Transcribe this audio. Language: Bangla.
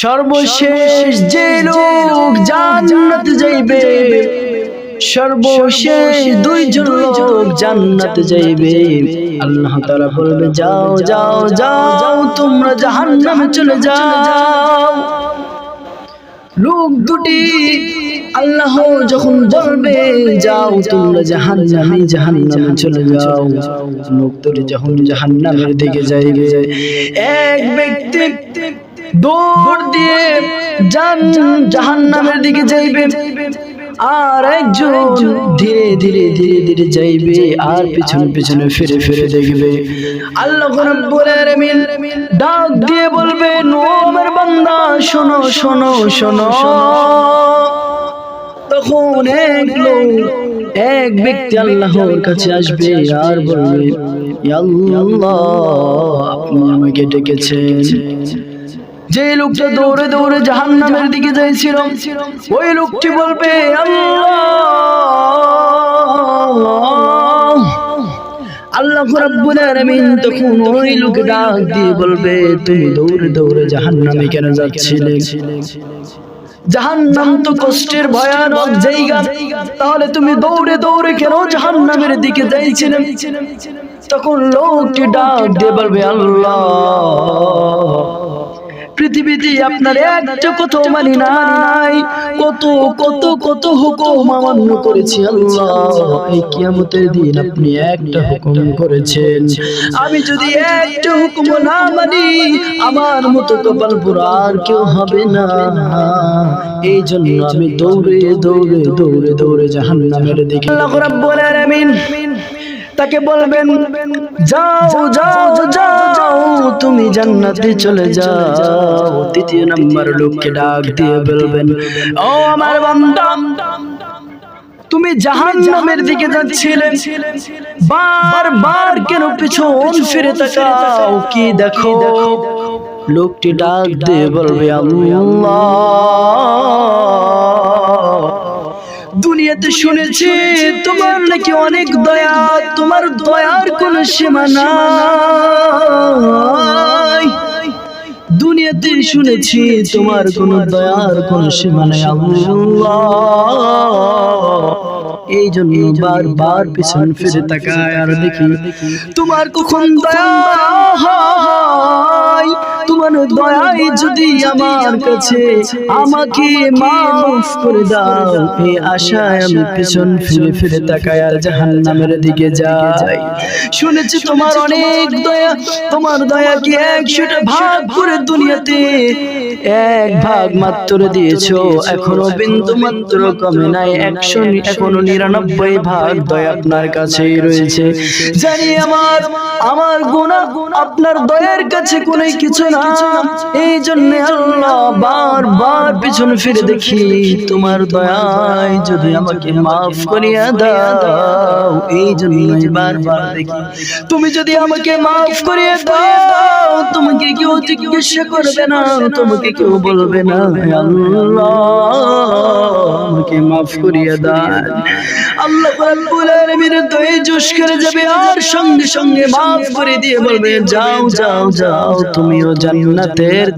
সর্বশেষ যে লোক জান্নাতে যাইবে, সর্বশেষ দুইজন লোক জান্নাতে যাইবে। আল্লাহ তাআলা বলবে যাও যাও যাও তোমরা জাহান্নামে চলে যাও। লোক দুটি আল্লাহ যখন বলবে যাও তোমরা জাহান্নামে চলে যাও, লোক দুটি যখন জাহান্নামের দিকে যাইবে, এক ব্যক্তি দৌড় দিয়ে জাহান্নামের দিকে যাইবে, আর একজন ধীরে ধীরে ধীরে ধীরে যাইবে, আর পিছনে পিছনে ফিরে ফিরে দেখবে। আল্লাহ রাব্বুল আলামিন ডাক দিয়ে বলবেন ও আমার বান্দা শোনো শোনো শোনো। তখন এক ব্যক্তি আল্লাহর কাছে আসবে আর বলবে ইয়া আল্লাহ আপনি আমাকে ডেকেছেন। যে লোকটা দৌড়ে দৌড়ে জাহান্নামের দিকে যাইছিল, ওই লোকটি বলবে আল্লাহ রাব্বুল আলামিন তখন ওই লোককে ডাক দিয়ে বলবে তুমি দৌড়ে দৌড়ে জাহান্নামে কেন যাচ্ছিলে? জাহান্নাম তো কষ্টের ভয়ানক জায়গা, তাহলে তুমি দৌড়ে দৌড়ে কেন জাহান্নামের দিকে যাইছিলে? তখন লোকটি ডাক দিয়ে বলবে আল্লাহ পৃথিবীতে আপনার একটা কথা মানি নাই, কত কত কত হুকুম অমান্য করেছি আল্লাহ, এই কিয়ামতের দিন আপনি একটা হুকুম করেছেন, আমি যদি একটা হুকুম না মানি আমার মতো কপাল পোড়া আর কেউ হবে না। এই জন্য আমি দৌড়ে দৌড়ে দৌড়ে দৌড়ে জাহান্নামের দিকে। আল্লাহ রাব্বুল আলামিন তাকে বলবেন যাও যাও যাও তুমি জান্নাতে চলে যাও। তৃতীয় নাম্বার লোককে ডাক দিয়ে বলবেন ও আমার বান্দা তুমি জাহান্নামের দিকে যাচ্ছিলে, বারবার কেন পিছন ফিরে তাকাও, কি দেখো? লোকটি ডাক দিয়ে বলবে আল্লাহ দুনিয়াতে শুনেছি তোমার নাকি অনেক দয়া, তোমার দয়ার কোনো সীমা নাই। দুনিয়াতে শুনেছি তোমার কোনো দয়ার কোনো সীমা নাই আল্লাহ, এই জন্য বারবার পিছন ফিরে তাকায় আর দেখি তোমার কখন দয়া হয়। তোমার দয়াই যদি আমার কাছে আমাকে মাফ করে দাও, এই আশায় আমি পিছন ফিরে ফিরে তাকায় আর জাহান্নামের দিকে যাই। শুনেছি তোমার অনেক দয়া, তোমার দয়া কি 100টা ভাগ করে দুনিয়াতে এক ভাগ মাত্র দিয়েছো, এখনো বিন্দু মাত্র কমে নাই, এখনো 99 ভাগ দয়া আপনার কাছেই রয়েছে। জানি আমার গুনাহ আপনার দয়ার কাছে কোনো কিছু না, এই জন্য আল্লাহ বারবার পিছন ফিরে দেখি তোমার দয়ায় যদি আমাকে মাফ করিয়া দাও, এই জন্যই বারবার দেখি। তুমি যদি আমাকে মাফ করিয়া দাও তোমাকে কেউ জিজ্ঞাসা করবে না, তোমাকে কেউ বলবে না আল্লাহ আমাকে মাফ করিয়া দাও। আল্লাহ রাব্বুল আলামিন দয়ে জোশ করে যাবে আর সঙ্গে সঙ্গে মাফ করে দিয়ে বলবে যাও যাও যাও তুমিও জান্নাতের